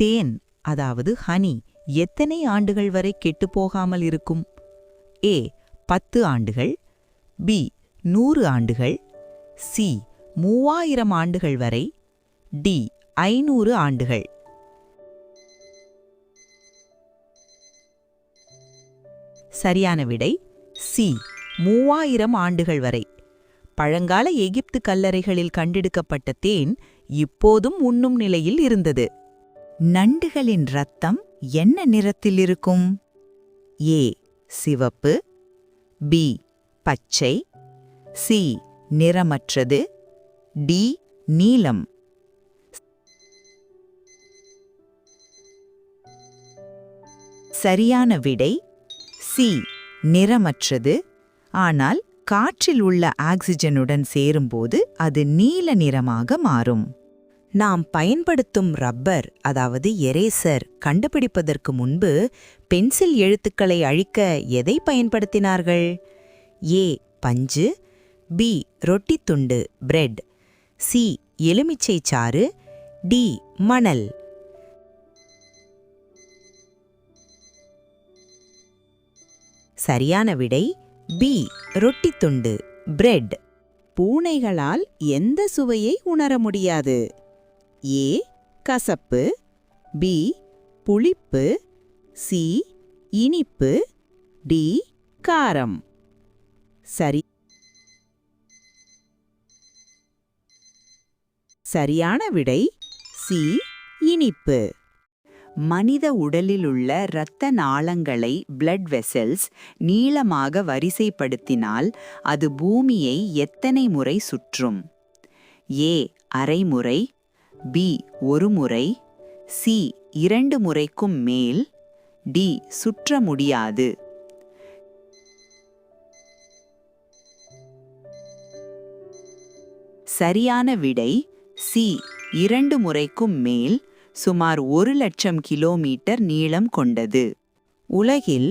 தேன் அதாவது ஹனி எத்தனை ஆண்டுகள் வரை கெட்டுப்போகாமல் இருக்கும்? ஏ 10 ஆண்டுகள், பி 100 ஆண்டுகள், சி 3000 ஆண்டுகள் வரை, டி 500 ஆண்டுகள். சரியான விடை சி 3000 ஆண்டுகள் வரை. பழங்கால எகிப்து கல்லறைகளில் கண்டெடுக்கப்பட்ட தேன் இப்போதும் உண்ணும் நிலையில் இருந்தது. நண்டுகளின் இரத்தம் என்ன நிறத்தில் இருக்கும்? ஏ சிவப்பு, பி பச்சை, சி நிறமற்றது, டி நீலம். சரியான விடை சி நிறமற்றது. ஆனால் காற்றில் உள்ள ஆக்சிஜனுடன் சேரும்போது அது நீல நிறமாக மாறும். நாம் பயன்படுத்தும் ரப்பர் அதாவது எரேசர் கண்டுபிடிப்பதற்கு முன்பு பென்சில் எழுத்துக்களை அழிக்க எதை பயன்படுத்தினார்கள்? ஏ பஞ்சு, பி ரொட்டித்துண்டு பிரெட், சி எலுமிச்சை சாறு, டி மணல். சரியான விடை பி ரொட்டித்துண்டு பிரெட். பூனைகளால் எந்த சுவையை உணர முடியாது? ஏ கசப்பு, பி புளிப்பு, சி இனிப்பு, டி காரம். சரியான விடை சி இனிப்பு. மனித உடலிலுள்ள இரத்த நாளங்களை பிளட் வெசல்ஸ் நீளமாக வரிசைப்படுத்தினால் அது பூமியை எத்தனை முறை சுற்றும்? ஏ அரை முறை, பி ஒரு முறை, சி 2 முறைக்கும் மேல், டி சுற்ற முடியாது. சரியான விடை சி 2 முறைக்கும் மேல், சுமார் 1,00,000 கிலோமீட்டர் நீளம் கொண்டது. உலகில்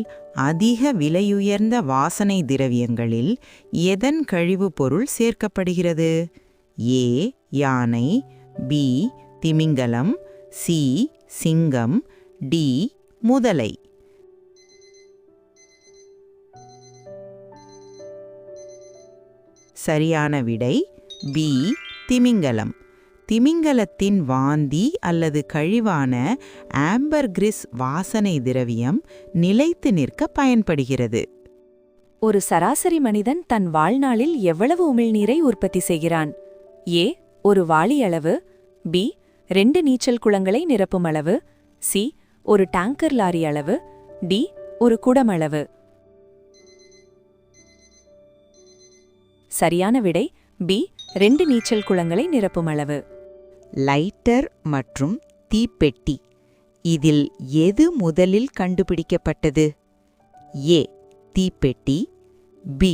அதிக விலையுயர்ந்த வாசனை திரவியங்களில் எதன் கழிவுப் பொருள் சேர்க்கப்படுகிறது? ஏ யானை, பி திமிங்கலம், சி சிங்கம், டி முதலை. சரியான விடை பி திமிங்கலம். திமிங்கலத்தின் வாந்தி அல்லது கழிவான ஆம்பர்கிரிஸ் வாசனை திரவியம் நிலைத்து நிற்க பயன்படுகிறது. ஒரு சராசரி மனிதன் தன் வாழ்நாளில் எவ்வளவு உமிழ்நீரை உற்பத்தி செய்கிறான்? ஏ ஒரு வாளி அளவு, பி 2 நீச்சல் குளங்களை நிரப்பும் அளவு, சி ஒரு டேங்கர் லாரி அளவு, டி ஒரு குடம் அளவு. சரியான விடை பி 2 நீச்சல் குளங்களை நிரப்பும் அளவு. லைட்டர் மற்றும் தீப்பெட்டி இதில் எது முதலில் கண்டுபிடிக்கப்பட்டது? ஏ தீப்பெட்டி, பி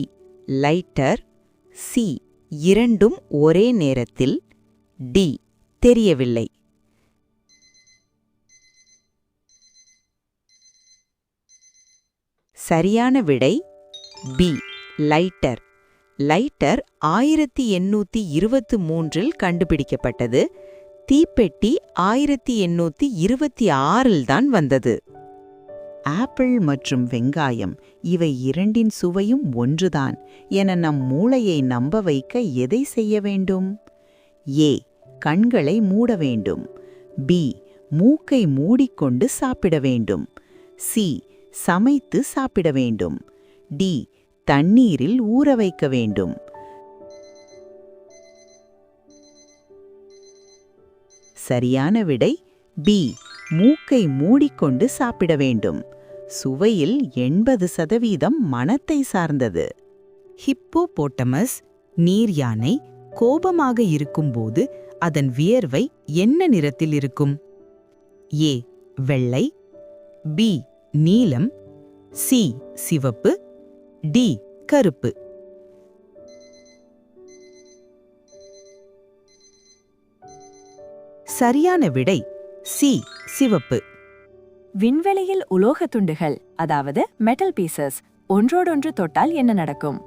லைட்டர், சி 2ம் ஒரே நேரத்தில், டி தெரியவில்லை. சரியான விடை பி லைட்டர். லைட்டர் 1823இல் கண்டுபிடிக்கப்பட்டது. தீப்பெட்டி 1826இல் தான் வந்தது. ஆப்பிள் மற்றும் வெங்காயம் இவை இரண்டின் சுவையும் ஒன்றுதான் என நம் மூளையை நம்ப வைக்க எதை செய்ய வேண்டும்? ஏ கண்களை மூட வேண்டும், பி மூக்கை மூடிக்கொண்டு சாப்பிட வேண்டும், சி சமைத்து சாப்பிட வேண்டும், டி தண்ணீரில் ஊற வைக்க வேண்டும். சரியான விடை பி மூக்கை மூடிக்கொண்டு சாப்பிட வேண்டும். சுவையில் 80% மணத்தை சார்ந்தது. ஹிப்போபோட்டமஸ் நீர் யானை கோபமாக இருக்கும்போது அதன் வியர்வை என்ன நிறத்தில் இருக்கும்? ஏ வெள்ளை, பி நீலம், சி சிவப்பு, டி கருப்பு. சரியான விடை சி சிவப்பு. விண்வெளியில் உலோக துண்டுகள் அதாவது மெட்டல் பீசஸ் ஒன்றோடொன்று தொட்டால் என்ன நடக்கும்?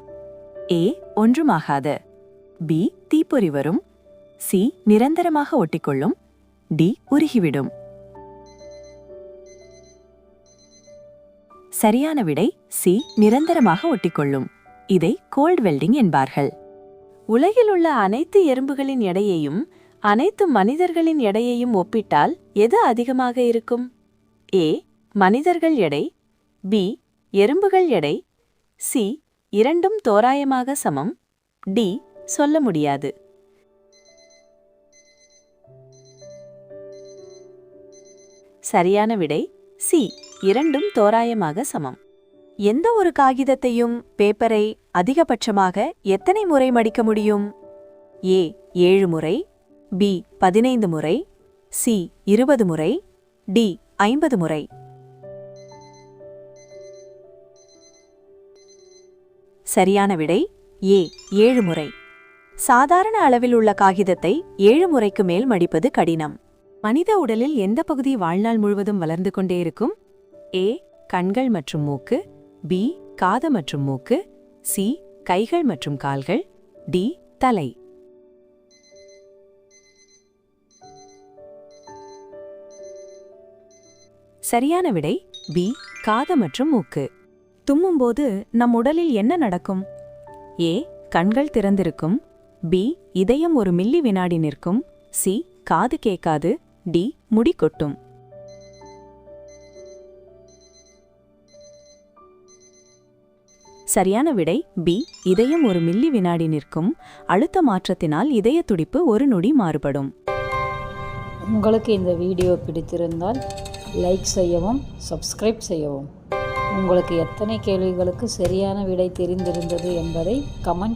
ஏ ஒன்றுமாகாது, பி தீப்பொறி வரும், சி நிரந்தரமாக ஒட்டிக்கொள்ளும், டி உருகிவிடும். சரியான விடை சி, நிரந்தரமாக ஒட்டிக்கொள்ளும். இதை கோல்ட் வெல்டிங் என்பார்கள். உலகில் உள்ள அனைத்து எறும்புகளின் எடையையும் அனைத்து மனிதர்களின் எடையையும் ஒப்பிட்டால் எது அதிகமாக இருக்கும்? ஏ, மனிதர்கள் எடை, பி, எறும்புகள் எடை, சி, இரண்டும் தோராயமாக சமம், டி, சொல்ல முடியாது. சரியான விடை சி, இரண்டும் தோராயமாக சமம். எந்த ஒரு காகிதத்தையும், பேப்பரை அதிகபட்சமாக எத்தனை முறை மடிக்க முடியும்? ஏ, 7 முறை, பி, 15 முறை, சி, 20 முறை, டி, 50 முறை. சரியான விடை ஏ, 7 முறை. சாதாரண அளவில் உள்ள காகிதத்தை 7 முறைக்கு மேல் மடிப்பது கடினம். மனித உடலில் எந்த பகுதி வாழ்நாள் முழுவதும் வளர்ந்து கொண்டே இருக்கும்? ஏ, கண்கள் மற்றும் மூக்கு, பி, காது மற்றும் மூக்கு, சி, கைகள் மற்றும் கால்கள், டி, தலை. சரியான விடை பி, காது மற்றும் மூக்கு. தும்மும்போது நம் உடலில் என்ன நடக்கும்? ஏ, கண்கள் திறந்திருக்கும், பி, இதயம் ஒரு மில்லி வினாடி நிற்கும், சி, காது கேட்காது, டி, முடி கொட்டும். சரியான விடை பி, இதயம் ஒரு மில்லி வினாடி நிற்கும். அழுத்த மாற்றத்தினால் இதய துடிப்பு ஒரு நொடி மாறுபடும். உங்களுக்கு இந்த வீடியோ பிடித்திருந்தால் லைக் செய்யவும், சப்ஸ்கிரைப் செய்யவும். உங்களுக்கு எத்தனை கேள்விகளுக்கு சரியான விடை தெரிந்திருந்தது என்பதை கமெண்ட்